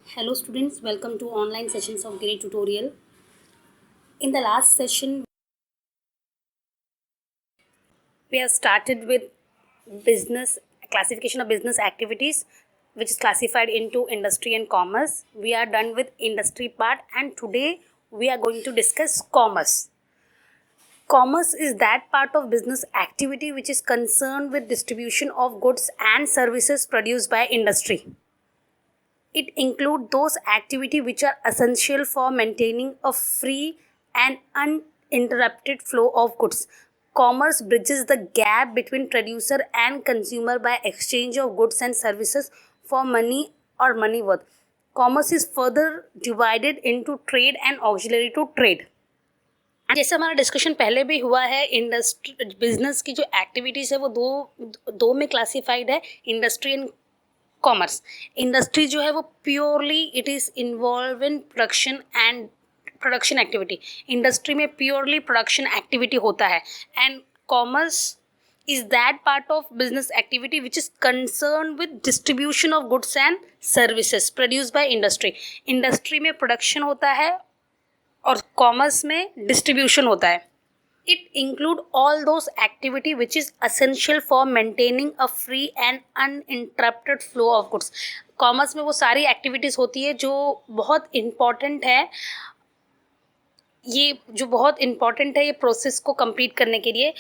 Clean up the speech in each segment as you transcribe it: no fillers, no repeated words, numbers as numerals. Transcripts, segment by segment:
Hello students, welcome to online sessions of Grade Tutorial. In the last session, we have started with business classification of business activities, which is classified into industry and commerce. We are done with industry part, and today we are going to discuss commerce. Commerce is that part of business activity which is concerned with distribution of goods and services produced by industry. It includes those activities which are essential for maintaining a free and uninterrupted flow of goods. Commerce bridges the gap between producer and consumer by exchange of goods and services for money or money worth. Commerce is further divided into trade and auxiliary to trade. जैसे हमारा discussion पहले भी हुआ है, industry business की जो activities है वो दो में क्लासिफाइड है, इंडस्ट्री एंड कॉमर्स. इंडस्ट्री जो है वो purely it is involve in production activity. Industry में प्योरली प्रोडक्शन एक्टिविटी होता है. And commerce is that part of business activity which is concern with distribution of goods and services produce by industry. Industry में production होता है और commerce में distribution होता है. It include all those activity which is essential for maintaining a free and uninterrupted flow of goods. Commerce में वो सारी एक्टिविटीज़ होती है जो बहुत इम्पॉर्टेंट है. ये प्रोसेस को कंप्लीट करने के लिए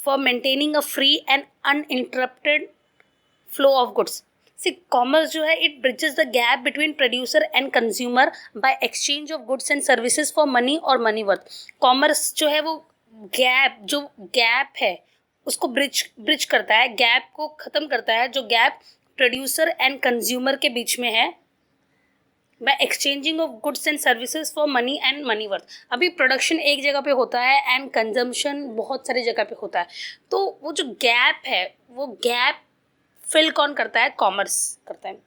for maintaining a free and uninterrupted flow of goods. Commerce जो है it bridges the gap between producer and consumer by exchange of goods and services for money और मनी वर्थ. कॉमर्स जो है वो गैप है उसको ब्रिज करता है, गैप को ख़त्म करता है जो गैप प्रोड्यूसर एंड कंज्यूमर के बीच में है by exchanging of goods and services for money and money worth. अभी प्रोडक्शन एक जगह पे होता है एंड कंजम्पशन बहुत सारी जगह पे होता है, तो वो जो गैप है वो गैप फिल कौन करता है? कॉमर्स करता है.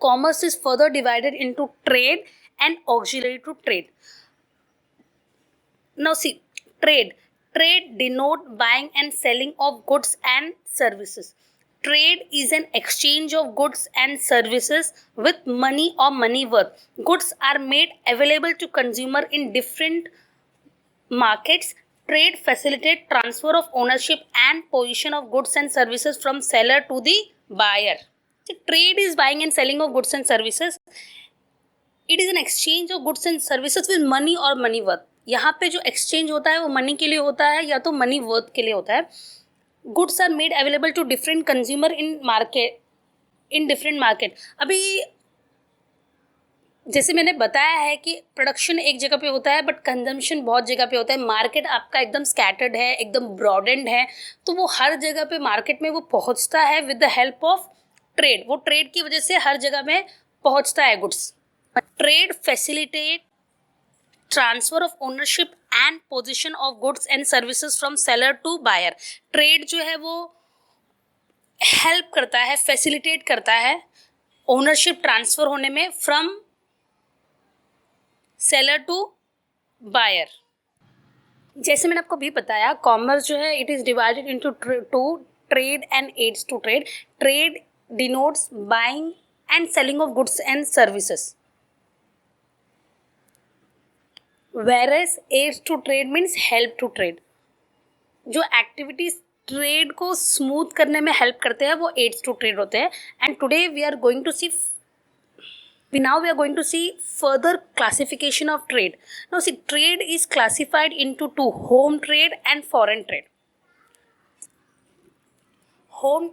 Commerce is further divided into trade and auxiliary to trade. Now see trade denote buying and selling of goods and services. Trade is an exchange of goods and services with money or money worth. Goods are made available to consumer in different markets. Trade facilitates transfer of ownership and position of goods and services from seller to the buyer. So, trade is buying and selling of goods and services. It is an exchange of goods and services with money or money worth. यहाँ पे जो exchange होता है वो money के लिए होता है या तो money worth के लिए होता है. Goods are made available to different consumer in different market. अभी जैसे मैंने बताया है कि प्रोडक्शन एक जगह पे होता है बट कंजम्पशन बहुत जगह पे होता है. मार्केट आपका एकदम स्कैटर्ड है, एकदम ब्रॉडेंड है, तो वो हर जगह पे मार्केट में वो पहुंचता है with the help of trade. वो ट्रेड की वजह से हर जगह में पहुंचता है goods. Trade facilitate transfer of ownership and position of goods and services from seller to buyer. Trade जो है वो हेल्प करता है, फैसिलिटेट करता है ओनरशिप ट्रांसफर होने में फ्रॉम सेलर टू बायर. जैसे मैंने आपको भी बताया कॉमर्स जो है it is divided into two trade and aids to trade. Trade denotes buying and selling of goods and services, whereas aids to trade means help to trade. जो activities trade को smooth करने में help करते हैं वो ads to trade होते हैं. And today we are going to see further classification of trade. Now see, trade is classified into two: home trade and foreign trade. Home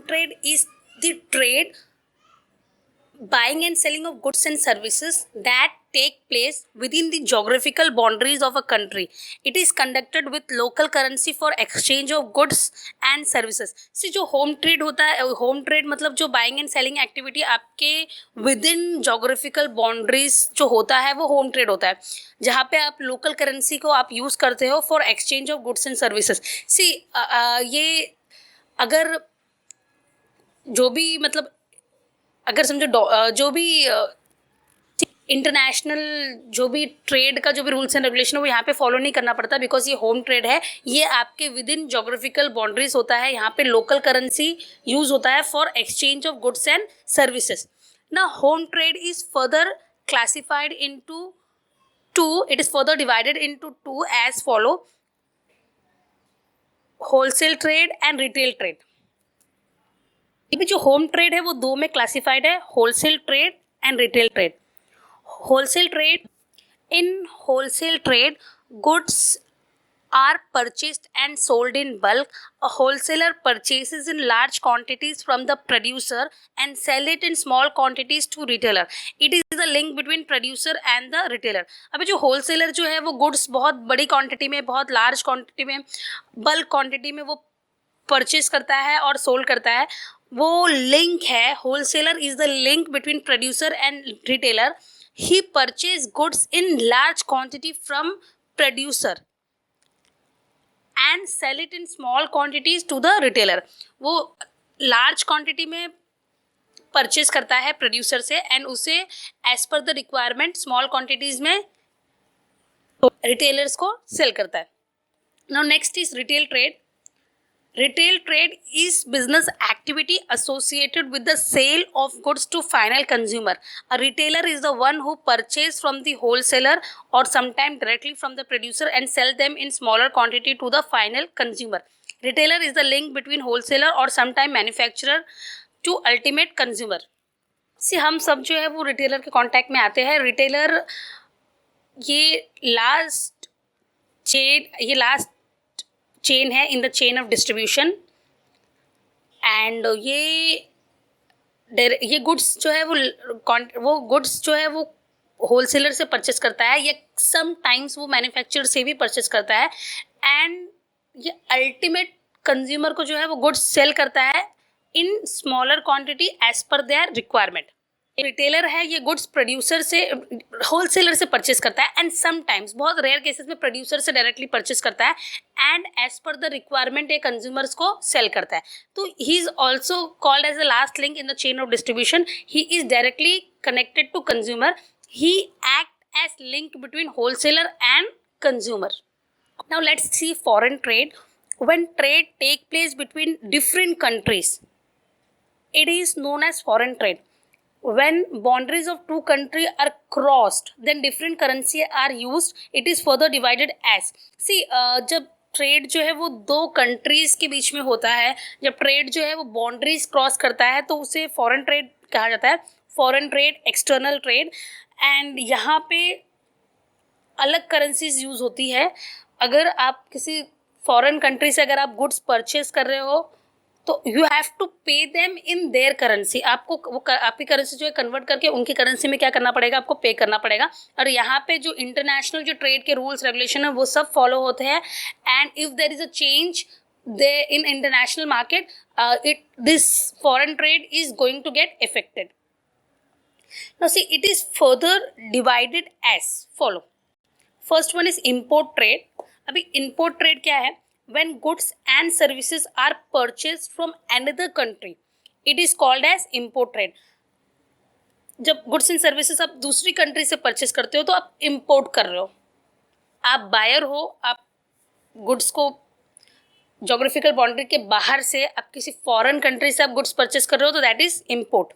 trade is the trade buying and selling of goods and services that take place within the geographical boundaries of a country. It is conducted with local currency for exchange of goods and services. See, जो home trade होता है, home trade मतलब जो buying and selling activity आपके with in geographical boundaries जो होता है वो होम ट्रेड होता है, जहाँ पे आप लोकल करेंसी को आप यूज़ करते हो for exchange of goods and services. See ये अगर जो भी मतलब अगर समझो जो भी इंटरनेशनल जो भी ट्रेड का जो भी रूल्स एंड रेगुलेशन है वो यहाँ पे फॉलो नहीं करना पड़ता, बिकॉज ये होम ट्रेड है, ये आपके विद इन जोग्राफिकल बाउंड्रीज होता है। यहाँ पे लोकल करेंसी यूज होता है for exchange of goods and services. ना home trade is further classified into two, it is further divided into two as follow: wholesale trade and retail trade। अभी जो home trade है वो दो में classified है, wholesale trade and retail trade. Wholesale trade, in wholesale trade goods are purchased and sold in bulk. A wholesaler purchases in large quantities from the producer and sell it in small quantities to retailer. It is the link between producer and the retailer। अभी जो wholesaler जो है वो goods बहुत बड़ी quantity में, बहुत large quantity में, बल्क क्वांटिटी में वो परचेज करता है और सोल्ड करता है, वो लिंक है। Wholesaler is the link between producer and retailer. He purchase goods in large quantity from producer and sell it in small quantities to the retailer. वो लार्ज क्वांटिटी में परचेज करता है प्रोड्यूसर से and उसे as per the requirement small quantities में retailers को sell करता है। Now next is retail trade. Retail trade is business activity associated with the sale of goods to final consumer. A retailer is the one who purchase from the wholesaler or sometimes directly from the producer and sell them in smaller quantity to the final consumer. Retailer is the link between wholesaler or sometime manufacturer to ultimate consumer. See, हम सब जो है वो retailer के contact में आते हैं। Retailer ये लास्ट चेन है इन the chain of distribution, and ये गुड्स जो है वो गुड्स जो है वो होलसेलर से परचेस करता है, या समटाइम्स वो मैन्युफैक्चरर से भी परचेस करता है, एंड ये अल्टीमेट कंज्यूमर को जो है वो गुड्स सेल करता है in smaller quantity as per their requirement. Retailer है, ये गुड्स प्रोड्यूसर से, होलसेलर से परचेस करता है, एंड समटाइम्स बहुत रेयर केसेस में प्रोड्यूसर से डायरेक्टली परचेस करता है and as per the requirement ये कंज्यूमर्स को सेल करता है। तो he is also called as the last link in the chain of distribution. He is directly connected to consumer. He act as link between wholesaler and consumer. Now let's see foreign trade. When trade take place between different countries, it is known as foreign trade. When boundaries of two countries are crossed, then different currency are used. It is further divided as, see, जब trade जो है वो दो countries के बीच में होता है, जब ट्रेड जो है वो बाउंड्रीज क्रॉस करता है तो उसे फॉरेन ट्रेड कहा जाता है। Foreign trade, external trade, and यहाँ पे अलग करेंसीज यूज होती है। अगर आप किसी फॉरेन कंट्री से अगर आप गुड्स परचेज कर रहे हो तो you have to pay them in their currency. आपको वो आपकी करेंसी जो है कन्वर्ट करके उनकी करेंसी में क्या करना पड़ेगा, आपको पे करना पड़ेगा। और यहाँ पे जो इंटरनेशनल जो ट्रेड के रूल्स रेगुलेशन है वो सब फॉलो होते हैं, and if there is a change they in international market, this foreign trade is going to get affected. Now see, it is further divided as follow. First one is import trade. अभी import trade क्या है? When goods and services are purchased from another country, it is called as import trade. जब goods and services आप दूसरी country से purchase करते हो तो आप इम्पोर्ट कर रहे हो, आप बायर हो, आप गुड्स को जोग्राफिकल बाउंड्री के बाहर से आप किसी फॉरेन कंट्री से आप गुड्स परचेस कर रहे हो, तो that is import.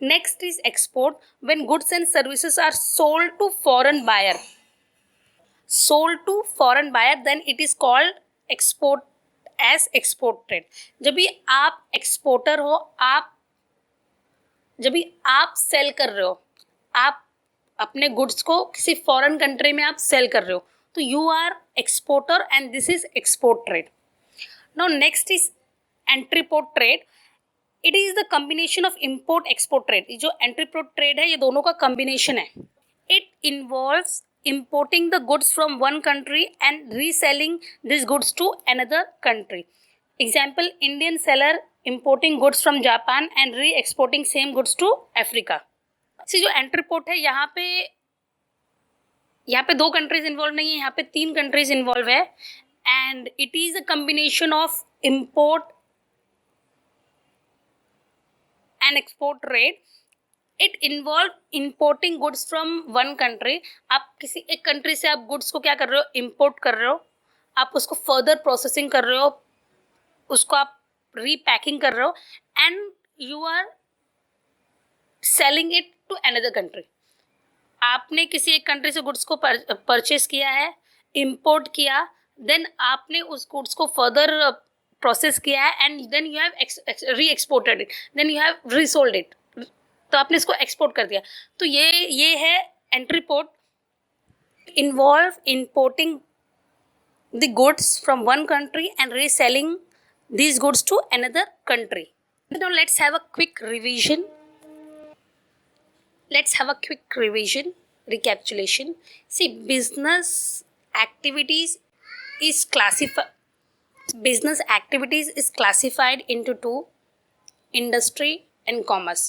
Next is export. When goods and services are sold to foreign buyer, then it is called export as export trade. जब भी आप एक्सपोर्टर हो, जब भी आप सेल कर रहे हो, आप अपने गुड्स को किसी फॉरेन कंट्री में आप सेल कर रहे हो, तो you are exporter and this is export trade. Now next is entrepot trade. It is the combination of import export trade. जो एंट्रीपोर्ट ट्रेड है ये दोनों का कॉम्बिनेशन है। It involves importing the goods from one country and reselling these goods to another country. Example, Indian seller importing goods from Japan and re-exporting same goods to Africa. See, जो एंट्रीपोर्ट है यहाँ पे दो कंट्रीज इन्वॉल्व नहीं है, यहाँ पे तीन कंट्रीज इन्वॉल्व है, and it is a combination of import and export trade. It involve importing goods from one country. आप किसी एक कंट्री से आप गुड्स को क्या कर रहे हो, इम्पोर्ट कर रहे हो, आप उसको फर्दर प्रोसेसिंग कर रहे हो, उसको आप रीपैकिंग कर रहे हो, and you are selling it to another country. आपने किसी एक कंट्री से गुड्स को परचेस किया है, इम्पोर्ट किया, देन आपने उस गुड्स को फर्दर प्रोसेस किया है, and then you have reexported it, then you have resold it. तो आपने इसको एक्सपोर्ट कर दिया. तो ये है entry port. Involve importing the goods from one country and reselling these goods to another country. Now let's have a quick revision. Recapitulation. See, business activities is classified into two: industry and commerce.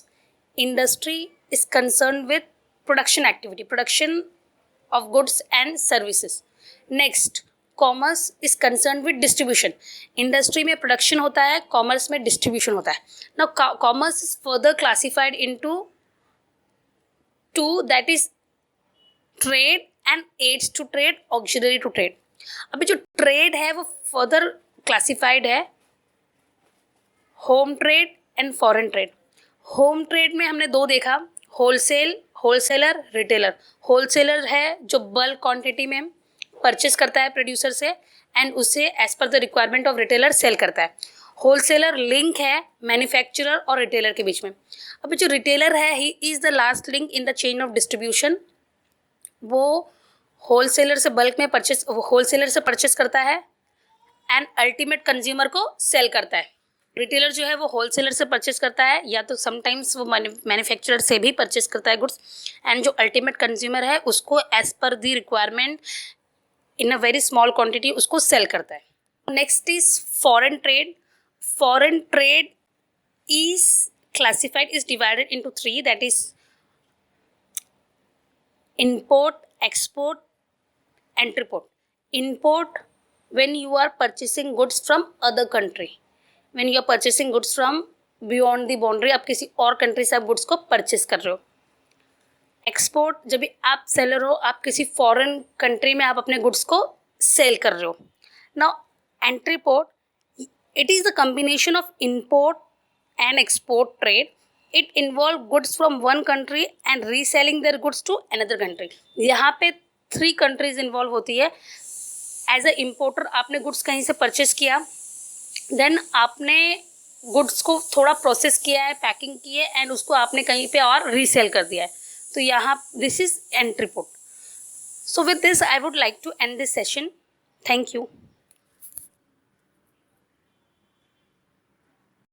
Industry is concerned with production activity, production of goods and services. Next, commerce is concern with distribution. Industry में production होता है, commerce में distribution होता है. Now commerce is further classified into two, that is trade and aids to trade, auxiliary to trade. अभी जो trade है वो फर्दर क्लासिफाइड है home trade and foreign trade. Home trade में हमने दो देखा, होलसेलर, रिटेलर. होलसेलर है जो बल्क क्वांटिटी में परचेस करता है प्रोड्यूसर से एंड उसे as per the requirement of retailer sell करता है. होलसेलर लिंक है मैन्युफैक्चरर और रिटेलर के बीच में. अभी जो रिटेलर है, he is the last link in the chain of distribution. वो होलसेलर से परचेस करता है एंड अल्टीमेट कंज्यूमर को सेल करता है. रिटेलर जो है वो होलसेलर से परचेस करता है, या तो समटाइम्स वो मैन्युफैक्चरर से भी परचेस करता है गुड्स, एंड जो अल्टीमेट कंज्यूमर है उसको as per the requirement in a very small quantity उसको सेल करता है. Next is foreign trade. Foreign trade is classified, is divided into three, that is import, export, entry port. Import, when you are purchasing goods from other country, when you are purchasing goods from beyond the boundary, आप किसी और country से आप goods को purchase कर रहे हो. Export, जब भी आप सेलर हो, आप किसी फॉरेन कंट्री में आप अपने गुड्स को सेल कर रहे हो. Now entry port, it is the combination of import and export trade. It involve goods from one country and reselling their goods to another country. यहाँ पे 3 कंट्रीज इन्वॉल्व होती है. एज अ इम्पोर्टर आपने goods कहीं से purchase किया, then आपने goods को थोड़ा प्रोसेस किया है, पैकिंग की है, एंड उसको आपने कहीं पे और रीसेल कर दिया है. तो यहाँ this is entry port. So with this I would like to end this session. Thank you.